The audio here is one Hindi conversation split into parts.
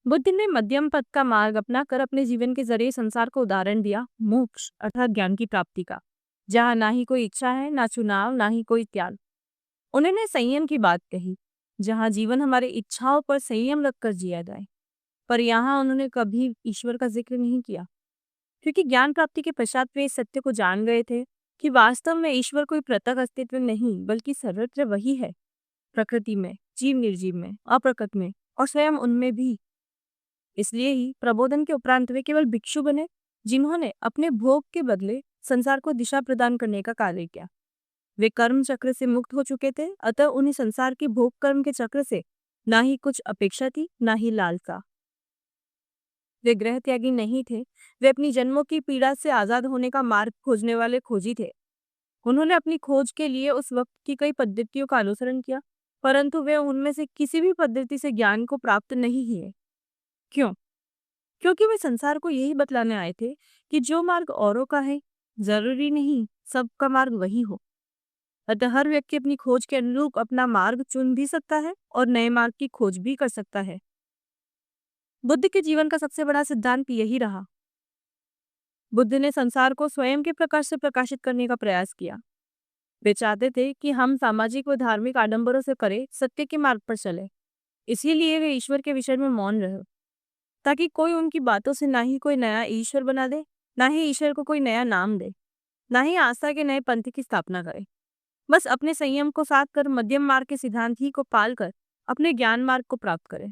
बुद्ध ने मध्यम पथ का मार्ग अपनाकर अपने जीवन के जरिए संसार को उदाहरण दिया, मोक्ष अर्थात ज्ञान की प्राप्ति का, जहाँ ना ही कोई इच्छा है, ना चुनाव, ना ही कोई त्याग। उन्होंने संयम की बात कही, जहाँ जीवन हमारे इच्छाओं पर संयम रखकर जिया जाए। पर यहाँ उन्होंने कभी ईश्वर का जिक्र नहीं किया, क्योंकि ज्ञान प्राप्ति के पश्चात वे इस सत्य को जान गए थे कि वास्तव में ईश्वर कोई पृथक अस्तित्व नहीं, बल्कि सर्वत्र वही है, प्रकृति में, जीव निर्जीव में, अप्रकट में और स्वयं उनमें भी। इसलिए ही प्रबोधन के उपरांत वे केवल भिक्षु बने, जिन्होंने अपने भोग के बदले संसार को दिशा प्रदान करने का कार्य किया। वे कर्म चक्र से मुक्त हो चुके थे, अतः उन्हें संसार के भोग कर्म के चक्र से ना ही कुछ अपेक्षा थी, ना ही लालसा। वे ग्रह त्यागी नहीं थे, वे अपनी जन्मों की पीड़ा से आजाद होने का मार्ग खोजने वाले खोजी थे। उन्होंने अपनी खोज के लिए उस वक्त की कई पद्धतियों का अनुसरण किया, परंतु वे उनमें से किसी भी पद्धति से ज्ञान को प्राप्त नहीं किए। क्यों? क्योंकि वे संसार को यही बतलाने आए थे कि जो मार्ग औरों का है, जरूरी नहीं सबका मार्ग वही हो। अतः हर व्यक्ति अपनी खोज के अनुरूप अपना मार्ग चुन भी सकता है और नए मार्ग की खोज भी कर सकता है। बुद्ध के जीवन का सबसे बड़ा सिद्धांत यही रहा। बुद्ध ने संसार को स्वयं के प्रकाश से प्रकाशित करने का प्रयास किया। वे चाहते थे कि हम सामाजिक व धार्मिक आडंबरों से परे सत्य के मार्ग पर चले। इसीलिए वे ईश्वर के विषय में मौन रहे, ताकि कोई उनकी बातों से ना ही कोई नया ईश्वर बना दे, ना ही ईश्वर को कोई नया नाम दे, ना ही आस्था के नए पंथ की स्थापना करे। बस अपने संयम को साथ कर मध्यम मार्ग के सिद्धांत ही को पाल कर अपने ज्ञान मार्ग को प्राप्त करें।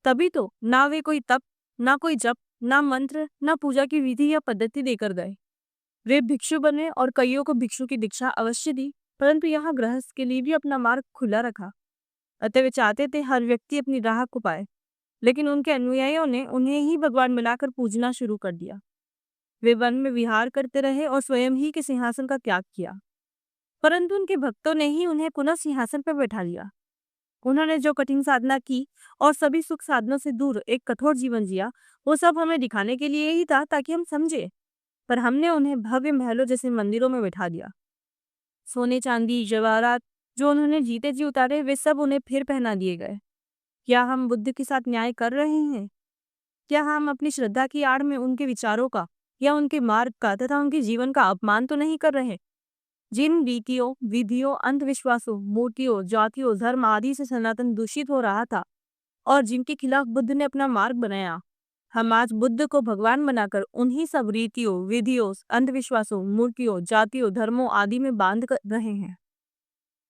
तभी तो ना वे कोई तप, ना कोई जप, ना मंत्र, ना पूजा की विधि या पद्धति देकर गए। वे भिक्षु बने और कईयों को भिक्षु की दीक्षा अवश्य दी, परंतु यहाँ गृहस्थ के लिए भी अपना मार्ग खुला रखा। अतः वे चाहते थे हर व्यक्ति अपनी राह को पाए, लेकिन उनके अनुयायियों ने उन्हें ही भगवान बनाकर पूजना शुरू कर दिया। वे वन में विहार करते रहे और स्वयं ही के सिंहासन का त्याग किया, परंतु उनके भक्तों ने ही उन्हें पुनः सिंहासन पर बैठा लिया। उन्होंने जो कठिन साधना की और सभी सुख साधनों से दूर एक कठोर जीवन जिया, वो सब हमें दिखाने के लिए ही था, ताकि हम समझे। पर हमने उन्हें भव्य महलों जैसे मंदिरों में बैठा दिया। सोने चांदी जवाहरात जो उन्होंने जीते जी उतारे, वे सब उन्हें फिर पहना दिए गए। क्या हम बुद्ध के साथ न्याय कर रहे हैं? क्या हम अपनी श्रद्धा की आड़ में उनके विचारों का या उनके मार्ग का तथा उनके जीवन का अपमान तो नहीं कर रहे? जिन रीतियों, विधियों, अंधविश्वासों, मूर्तियों, जातियों, धर्म आदि से सनातन दूषित हो रहा था और जिनके खिलाफ बुद्ध ने अपना मार्ग बनाया, हम आज बुद्ध को भगवान बनाकर उन्हीं सब रीतियों, विधियों, अंधविश्वासों, मूर्तियों, जातियों, धर्मों आदि में बांध कर रहे हैं।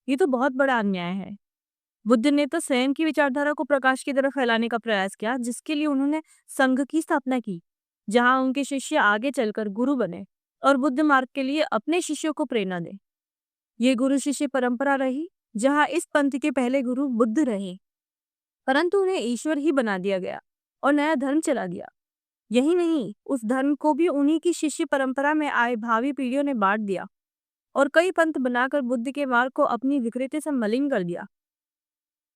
ये तो बहुत बड़ा अन्याय है। बुद्ध ने तो स्वयं की विचारधारा को प्रकाश की तरफ फैलाने का प्रयास किया, जिसके लिए उन्होंने संघ की स्थापना की, जहां उनके शिष्य आगे चलकर गुरु बने और बुद्ध मार्ग के लिए अपने शिष्यों को प्रेरणा दे। ये गुरु शिष्य परंपरा रही, जहां इस पंथ के पहले गुरु बुद्ध रहे, परंतु उन्हें ईश्वर ही बना दिया गया और नया धर्म चला दिया। यही नहीं, उस धर्म को भी उन्हीं की शिष्य परंपरा में आए भावी पीढ़ियों ने बांट दिया और कई पंथ बनाकर बुद्ध के मार्ग को अपनी विकृति से मलिन कर दिया।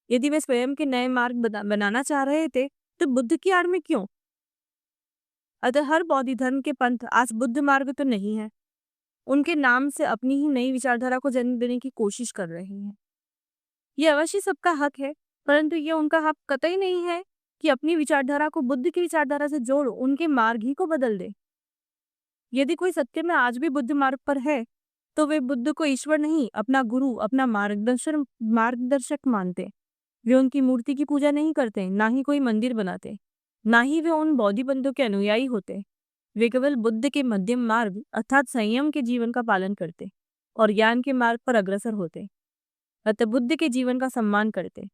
यदि वे स्वयं के नए मार्ग बनाना चाह रहे थे, तो बुद्ध की आड़ में क्यों? अतः हर बौद्ध धर्म के पंथ आज बुद्ध मार्ग तो नहीं है, उनके नाम से अपनी ही नई विचारधारा को जन्म देने की कोशिश कर रहे हैं। ये अवश्य सबका हक है, परंतु ये उनका हक कतई नहीं है कि अपनी विचारधारा को बुद्ध की विचारधारा से जोड़ उनके मार्ग ही को बदल दे। यदि कोई सत्य में आज भी बुद्ध मार्ग पर है, तो वे बुद्ध को ईश्वर नहीं, अपना गुरु, अपना मार्गदर्शक मानते। वे उनकी मूर्ति की पूजा नहीं करते, ना ही कोई मंदिर बनाते, ना ही वे उन बौद्धि बंधु के अनुयायी होते। वे केवल बुद्ध के मध्यम मार्ग अर्थात संयम के जीवन का पालन करते और ज्ञान के मार्ग पर अग्रसर होते। अतः बुद्ध के जीवन का सम्मान करते,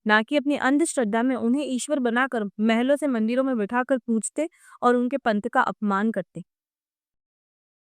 ना कि अपनी अंधश्रद्धा में उन्हें ईश्वर बनाकर महलों से मंदिरों में बिठाकर पूजते और उनके पंथ का अपमान करते।